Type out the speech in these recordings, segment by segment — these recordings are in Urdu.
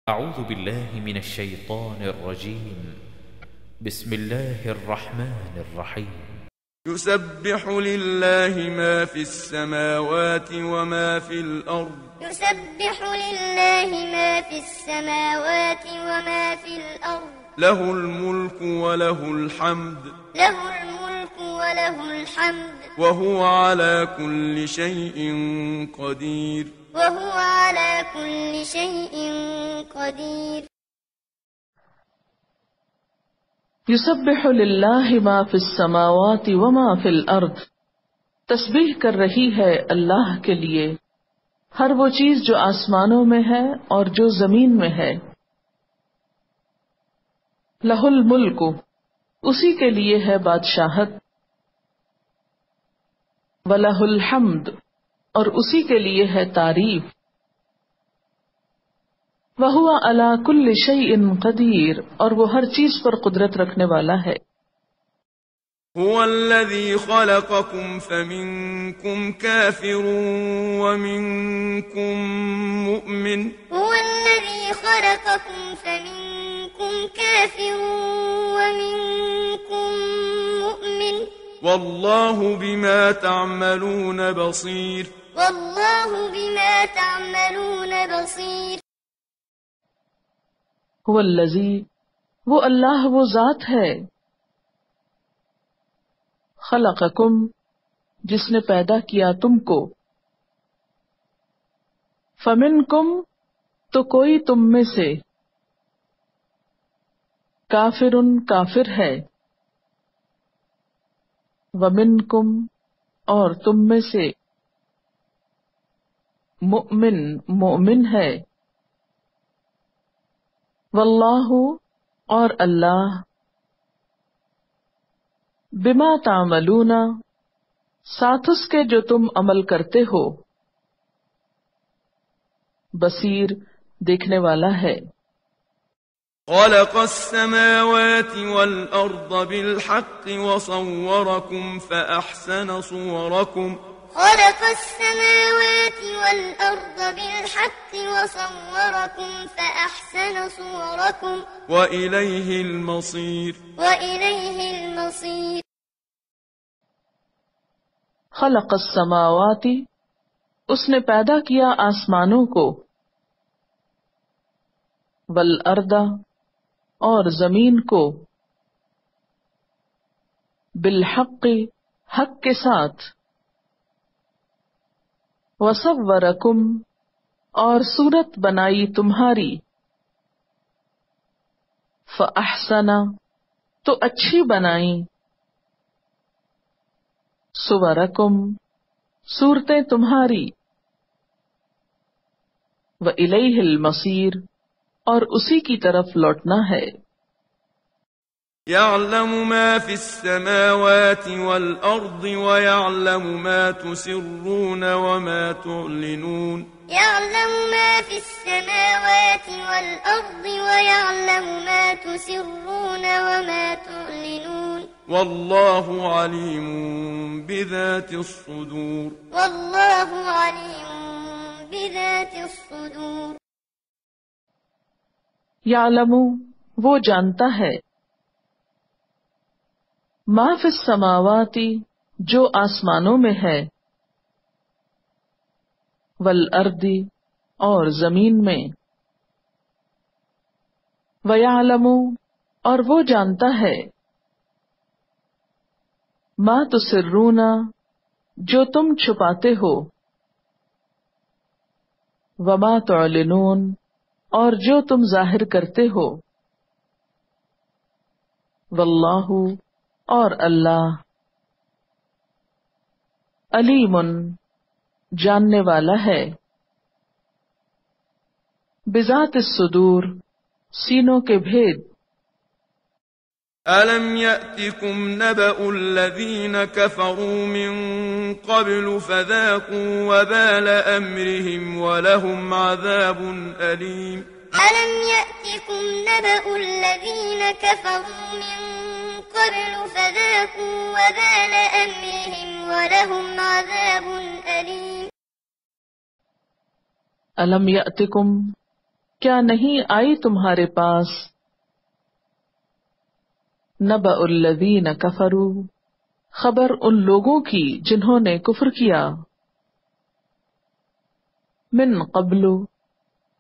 أعوذ بالله من الشيطان الرجيم. بسم الله الرحمن الرحيم. يسبح لله ما في السماوات وما في الأرض. يسبح لله ما في السماوات وما في الأرض. له الملك وله الحمد. له الملك وله الحمد. وهو على كل شيء قدير. وهو على كل شيء قدير. یسبح للہ ما فی السماوات وما فی الارض، تسبیح کر رہی ہے اللہ کے لیے ہر وہ چیز جو آسمانوں میں ہے اور جو زمین میں ہے۔ لہ الملک، اسی کے لیے ہے بادشاہت، وَلَهُ الْحَمْدُ، اور اسی کے لیے ہے تعریف، وَهُوَ عَلَى كُلِّ شَيْءٍ قَدِيرٌ، اور وہ ہر چیز پر قدرت رکھنے والا ہے۔ هو الذي خلقكم فمنكم كافر ومنكم مؤمن. هو الذي خلقكم فمنكم كافر ومنكم مؤمن. والله بما تعملون بصير. والله بما تعملون بصير. هو الذی، وہ اللہ وہ ذات ہے، خلقکم، جس نے پیدا کیا تم کو، فمنکم، تو کوئی تم میں سے، کافرن، کافر ہے، ومنکم، اور تم میں سے، مؤمن، مومن ہے، واللہ، اور اللہ، بما تعملون، ساتھ اس کے جو تم عمل کرتے ہو، بصیر، دیکھنے والا ہے۔ خلق السماوات والأرض بالحق وصوركم فأحسن صوركم. خلق السماوات والأرض بالحق وصوركم فأحسن صوركم. وإليه المصير. وإليه المصير. خلق السماوات، اس نے پیدا کیا آسمانوں کو، والارض، اور زمین کو، بالحق، حق کے ساتھ، وصورکم، اور صورت بنائی تمہاری، فاحسن، تو اچھی بنائی، صورکم، صورتیں تمہاری، وإلیہ المصیر، اور اسی کی طرف لوٹنا ہے۔ يعلم ما في السماوات والأرض ويعلم ما تسرون وما تعلنون. يعلم ما في السماوات والأرض ويعلم ما تسرون وما تعلنون. والله عليم بذات الصدور. والله عليم بذات الصدور. یعلم، وہ جانتا ہے، ما فی السماوات، جو آسمانوں میں ہے، والارض، اور زمین میں، ویعلم، اور وہ جانتا ہے، ما تسرون، جو تم چھپاتے ہو، وما تعلنون، اور جو تم ظاہر کرتے ہو، واللہ، اور اللہ، علیم، جاننے والا ہے، بذات الصدور، سینوں کے بھید۔ ألم يأتكم نبأ الذين كفروا من قبل فذاقوا وبال أمرهم ولهم عذاب أليم. ألم يأتكم نبأ الذين كفروا من قبل فذاقوا وبال أمرهم ولهم عذاب أليم. الم یأتکم، کیا نہیں آئی تمہارے پاس نبأ الذین کفروا، خبر ان لوگوں کی جنہوں نے کفر کیا، من قبل،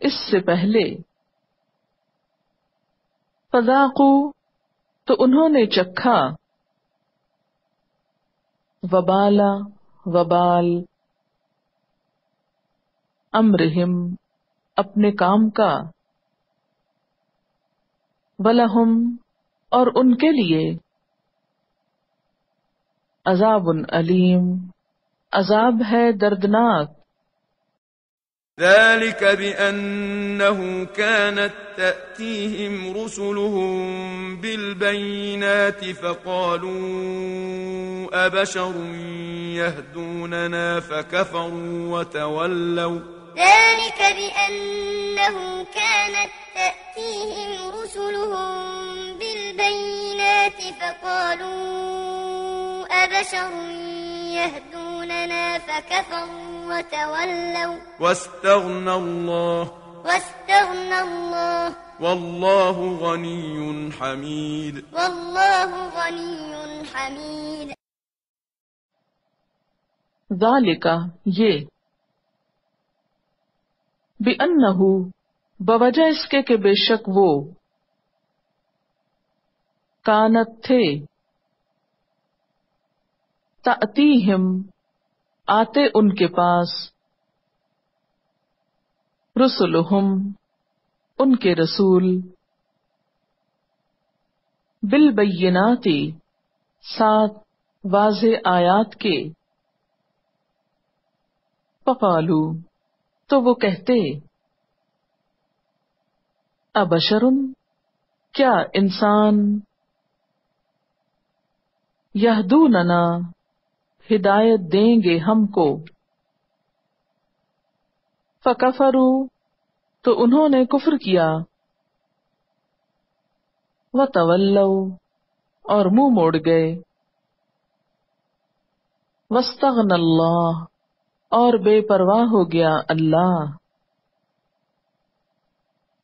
اس سے پہلے، فذاقوا، تو انہوں نے چکھا، وبال امرہم، اپنے کام کا، ولہم، اور ان کے لیے، عذاب علیم، عذاب ہے دردناک۔ ذلك بأنه كانت تأتيهم رسلهم بالبينات فقالوا أبشر يهدوننا فكفروا وتولوا. ذلك بأنه كانت تأتيهم رسلهم بالبينات فقالوا أبشر يهدوننا فكفروا وتولوا واستغنى الله والله غني حميد. ذالک، یہ، بِأَنَّهُ، بوجہ اس کے کہ بے شک وہ، کانت تھے، تأتیہم، آتے ان کے پاس، رسلہم، ان کے رسول، بالبینات، ساتھ واضح آیات کے، فقالو، تو وہ کہتے، ابشرن، کیا انسان، یہدوننا، ہدایت دیں گے ہم کو، فکفروا، تو انہوں نے کفر کیا، وتولوا، اور منہ موڑ گئے، واستغنى اللہ، اور بے پرواہ ہو گیا اللہ،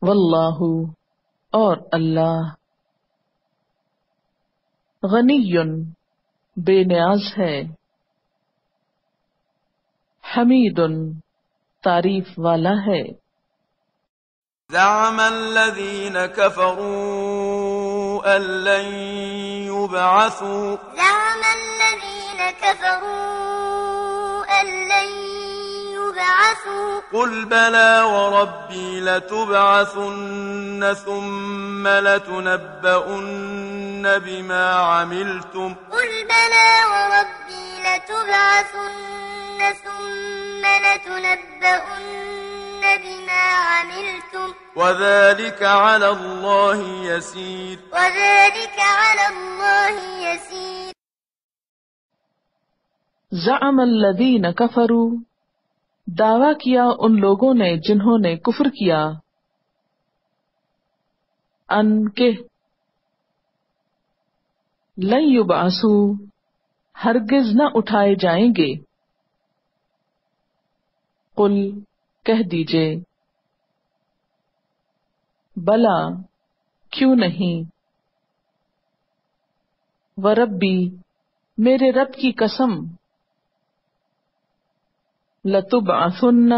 واللہ، اور اللہ، غنی، بے نیاز ہے، حمید، تعریف والا ہے۔ زعم الذين كفروا أن لن يبعثوا قل بلى وربي لتبعثن ثم لتنبؤن بما عملتم وذلك على الله يسير. زعم الذین کفروا، دعویٰ کیا ان لوگوں نے جنہوں نے کفر کیا، ان کہ لن یبعثوا، ہرگز نہ اٹھائے جائیں گے، قل، کہہ دیجئے، بلا، کیوں نہیں، وربی، میرے رب کی قسم، لتبعثن،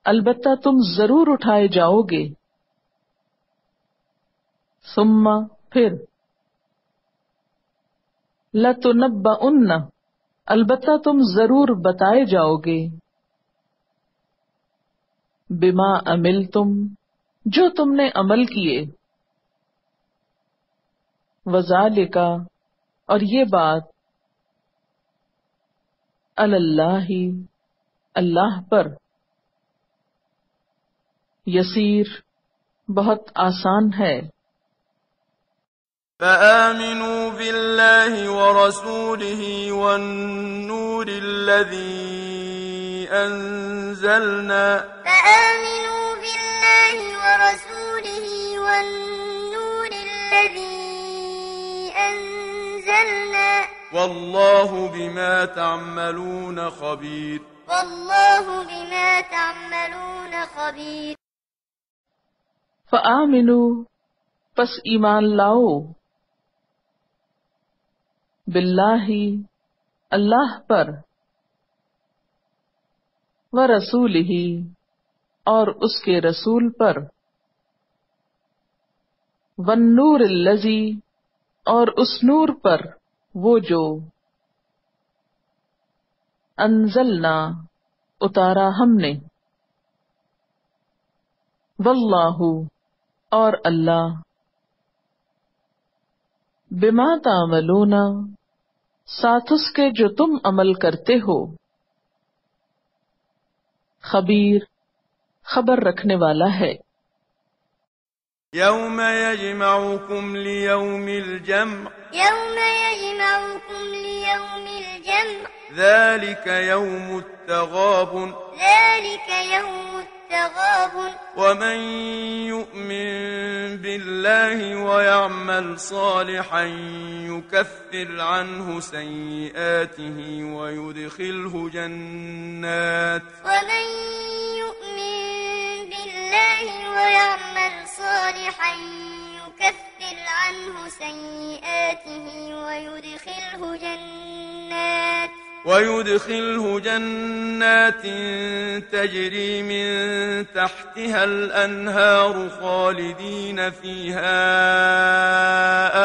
البتہ تم ضرور اٹھائے جاؤ گے، ثم، پھر، لتنبؤن، البتہ تم ضرور بتائے جاؤ گے، بما عملتم، جو تم نے عمل کیے، وذالک، اور یہ بات، علی اللہ، اللہ پر، یسیر، بہت آسان ہے۔ فآمنوا بالله ورسوله والنور الذي أنزلنا والله بما تعملون خبير. فآمنوا پس ایمان لاؤ، باللہ اللہ پر، ورسولہ اور اس کے رسول پر، والنور الذی اور اس نور پر وہ جو، انزلنا اتارا ہم نے، واللہ اور اللہ، بما تعملون ساتھ اس کے جو تم عمل کرتے ہو، خبیر خبر رکھنے والا ہے۔ يوم يجمعكم ليوم الجمع يوم يجمعكم ليوم الجمع ذلك يوم التغابن ذلك يوم التغابن ومن يؤمن بالله ويعمل صالحا يكفر عنه سيئاته ويدخله جنات ومن يؤمن بالله ويعمل صالحا يكفر عنه سيئاته ويدخله جنات تجري من تحتها الأنهار خالدين فيها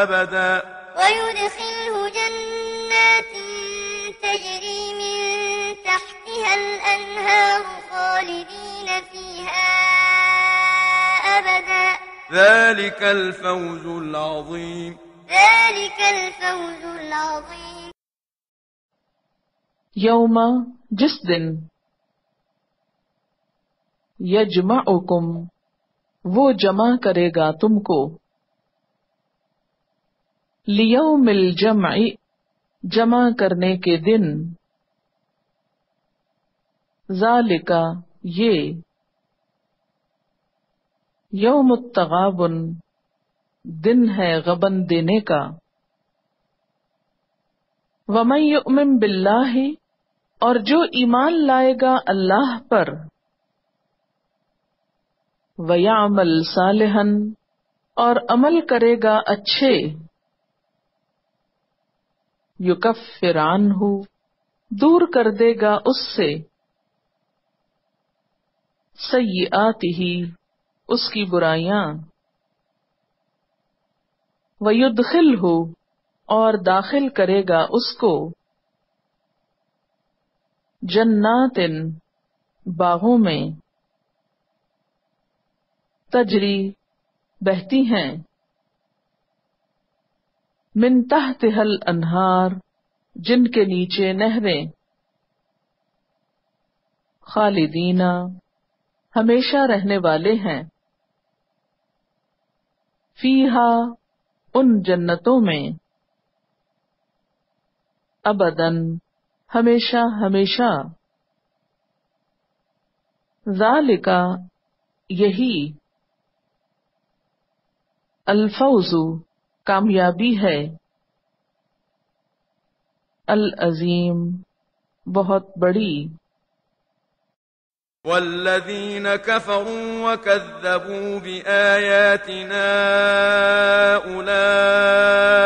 أبدا ويدخله جنات تجري من تحتها الأنهار خالدين فيها أبدا ذلك الفوز العظيم ذلك الفوز العظيم۔ یوم جس دن، یجمعکم وہ جمع کرے گا تم کو، لیوم الجمع جمع کرنے کے دن، ذالک یہ، یوم التغابن دن ہے غبن دینے کا، ومن یؤمن باللہ اور جو ایمان لائے گا اللہ پر، ویعمل صالحا اور عمل کرے گا اچھے، یکفر عنہ دور کر دے گا اس سے، سیئاتہ اس کی برائیاں، ویدخلہ اور داخل کرے گا اس کو، جنات باغوں میں، تجری بہتی ہیں، من تحتها الانہار جن کے نیچے نہریں، خالدین ہمیشہ رہنے والے ہیں، فیہا ان جنتوں میں، ابداً ہمیشہ ہمیشہ، ذالک یہی، الفوز کامیابی ہے، العظیم بہت بڑی۔ والذين كفروا وكذبوا بآياتنا أولئك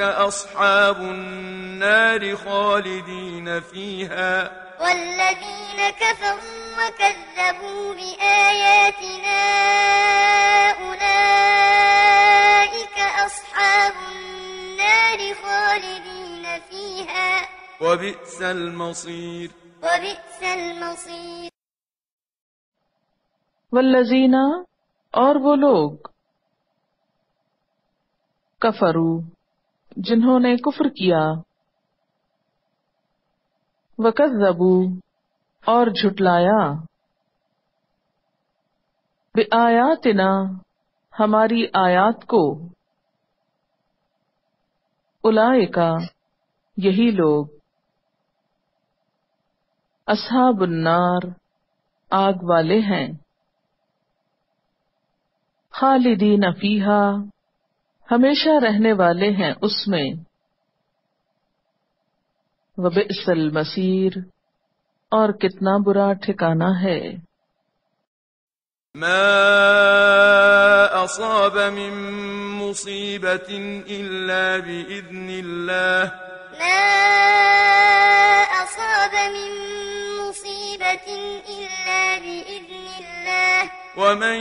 أصحاب النار خالدين فيها والذين كفروا وكذبوا بآياتنا أولئك أصحاب النار خالدين فيها وبئس المصير وبئس المصير۔ والذین اور وہ لوگ، کفرو جنہوں نے کفر کیا، وکذبوا اور جھٹلایا، بآیاتنا ہماری آیات کو، اولئک یہی لوگ، اصحاب النار آگ والے ہیں، خالدین فیہا ہمیشہ رہنے والے ہیں اس میں، وبئس المصیر اور کتنا برا ٹھکانہ ہے۔ ما أصاب من مصيبة إلا بإذن الله ما أصاب من مصيبة إلا بإذن الله ومن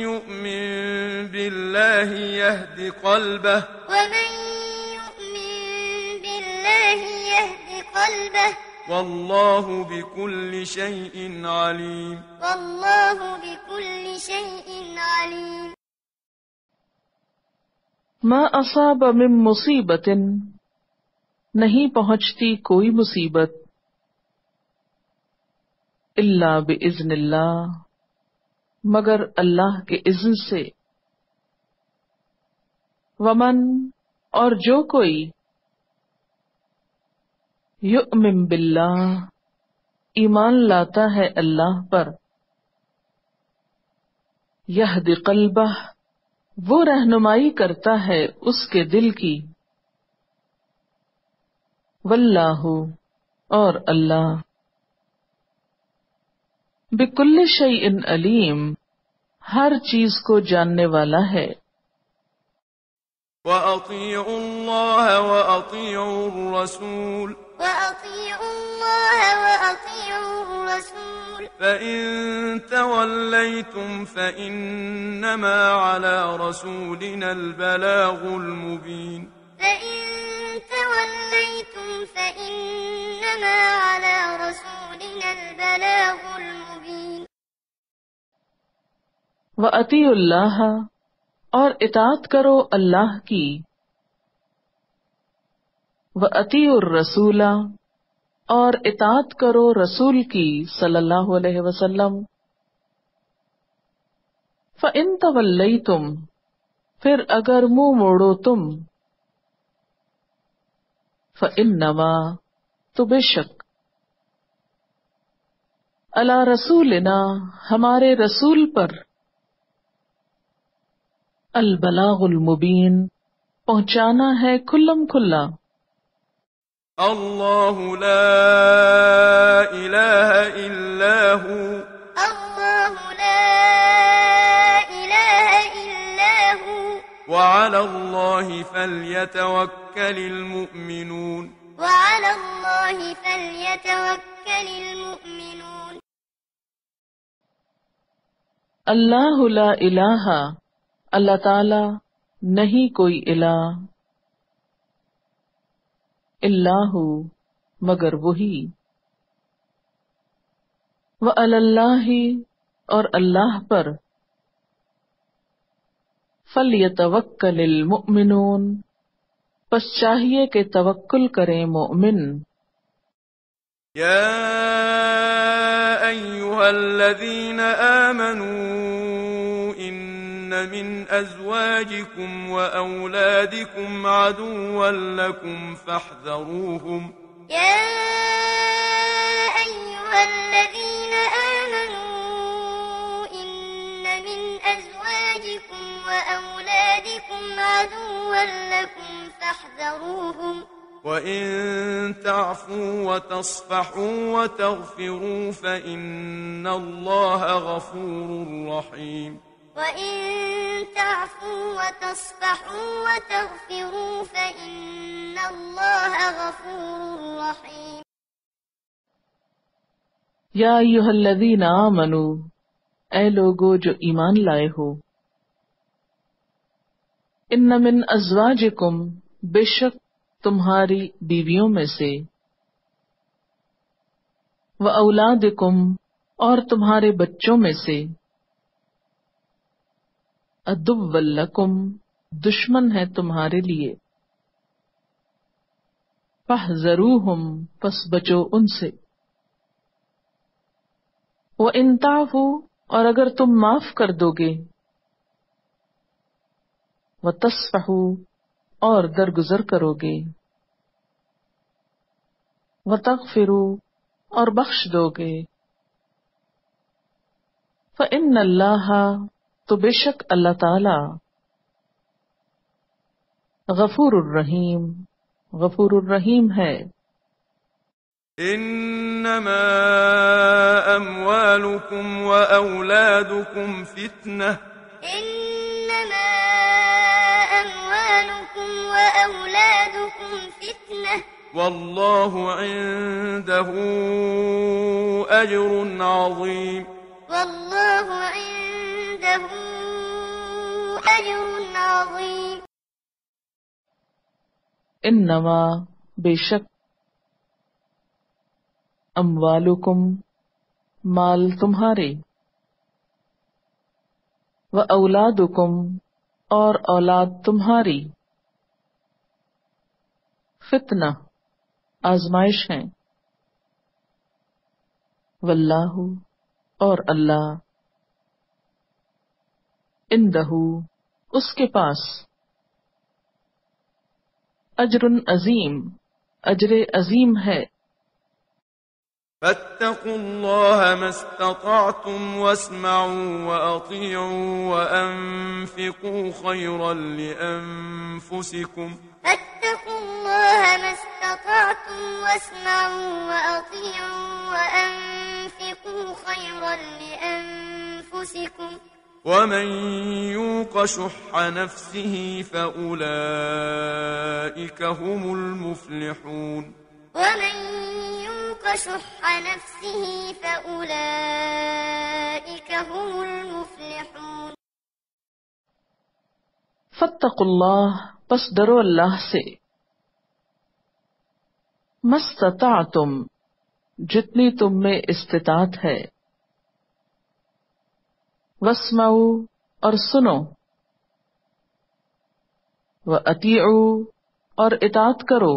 يؤمن بالله يهد قلبه ومن يؤمن بالله يهد قلبه والله بكل شيء عليم والله بكل شيء عليم ما اصاب من مصیبت، نہیں پہنچتی کوئی مصیبت، الا باذن اللہ، مگر اللہ کے اذن سے، ومن، اور جو کوئی، یؤمن باللہ، ایمان لاتا ہے اللہ پر، یہد قلبہ، وہ رہنمائی کرتا ہے اس کے دل کی، واللہ، اور اللہ، بکل شیء علیم، ہر چیز کو جاننے والا ہے۔ وأطيعوا الله وأطيعوا الرسول وأطيعوا الله وأطيعوا الرسول فإن توليتم فإنما على رسولنا البلاغ المبين فإن توليتم فإنما على رسولنا البلاغ المبين وَأَطِيعُوا اللَّهَ، اور اطاعت کرو اللہ کی، وَأَطِيعُوا الرَّسُولَ، اور اطاعت کرو رسول کی صلی اللہ علیہ وسلم، فَإِن تَوَلَّيْتُمْ، پھر اگر منہ موڑو تم، فَإِنَّمَا، تو بے شک، عَلَى رسولنا، ہمارے رسول پر، البلاغ المبین، پہنچانا ہے کھلم کھلا۔ الله لا إله إلا هو الله لا إله إلا هو وعلى الله فليتوكل المؤمنون وعلى الله فليتوكل المؤمنون اللہ لا الہ، اللہ تعالی نہیں کوئی الہ، اللہ مگر وہی، وعلی اللہ، اور اللہ پر، فلیتوکل المؤمنون، پس چاہیے کہ توکل کریں مومن۔ يا أيها الذين آمنوا إن من أزواجكم وأولادكم عدوا لكم فاحذروهم يا أيها الذين آمنوا إن من أزواجكم وأولادكم عدوا لكم فاحذروهم وإن تعفوا وتصفحوا وتغفروا فإن الله غفور رحيم وإن تعفوا وتصفحوا وتغفروا فإن الله غفور رحيم یا ایھا الذین آمنوا، اے لوگو جو ایمان لائے ہو، ان من ازواجکم، بے شک تمہاری بیویوں میں سے، وَأَوْلَادِكُمْ، اور تمہارے بچوں میں سے، عَدُوًّا لَكُمْ، دشمن ہے تمہارے لیے، فَاحْذَرُوهُمْ، پس بچو ان سے، وَإِن تَعْفُوا، اور اگر تم معاف کر دو گے، وَتَصْفَحُوا، اور درگزر کرو گے، وَتَغْفِرُوا، اور بخش دو گے، فَإِنَّ اللَّهَ، تو بے شک اللہ تعالی، غفور الرحیم، غفور الرحیم ہے۔ إنما أموالكم وأولادكم فتنة إنما أموالكم وأولادكم فتنة والله عنده أجر عظيم والله عنده أجر عظيم انما بے شک اموالکم مال تمہارے و اولادکم اور اولاد تمہاری فتنہ آزمائش ہیں واللہ اور اللہ عندہ اس کے پاس اجر عظیم اجر عظیم ہے فاتقوا الله ما استطعتم واسمعوا وأطيعوا وأنفقوا خيرا لأنفسكم فاتقوا الله ما استطعتم واسمعوا وأطيعوا وأنفقوا خيرا لأنفسكم ومن يوق شح نفسه فأولئك هم المفلحون ومن يوق شح نفسه فأولئك هم المفلحون فاتقوا اللہ پس ڈرو اللہ سے مستطعتم جتنی تم میں استطاعت ہے واسمعوا اور سنو واطیعوا اور اطاعت کرو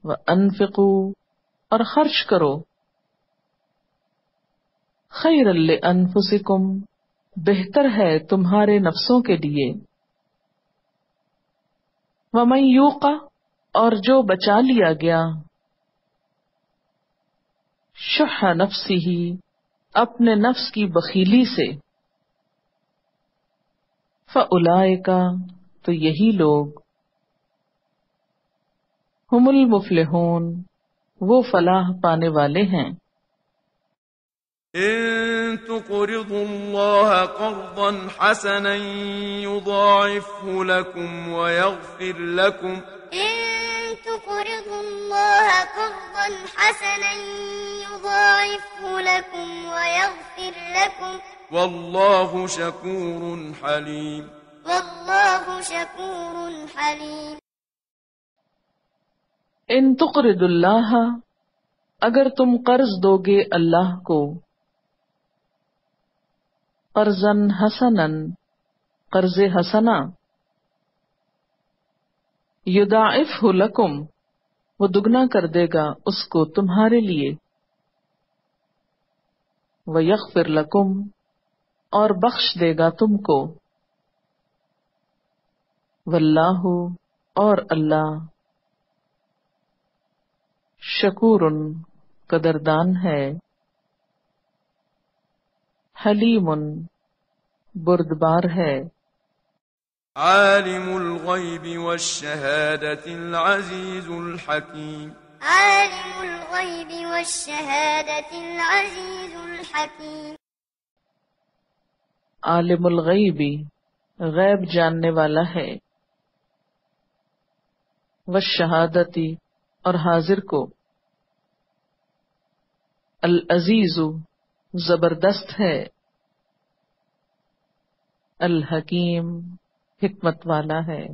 وانفقوا اور خرچ کرو خیرا لانفسکم بہتر ہے تمہارے نفسوں کے لیے ومن یوق اور جو بچا لیا گیا شح نفسہ اپنے نفس کی بخیلی سے فاولئک تو یہی لوگ ہم المفلحون وہ فلاح پانے والے ہیں إن تقرضوا الله قرضا حسنا يضاعفه لكم ويغفر لكم إن تقرضوا الله قرضا حسنا يضاعفه لكم ويغفر لكم والله شكور حليم والله شكور حليم ان تقرض اللہ اگر تم قرض دو گے اللہ کو قرضا حسنا قرض حسنا یضاعفہ لکم وہ دگنا کر دے گا اس کو تمہارے لیے ویغفر لکم اور بخش دے گا تم کو واللہ اور اللہ شکور قدردان ہے حلیم بردبار ہے عالم الغيب والشهادة العزيز الحكيم عالم الغيب والشهادة العزيز الحكيم عالم الغیب غیب جاننے والا ہے والشہادتی اور حاضر کو العزیز زبردست ہے الحکیم حکمت والا ہے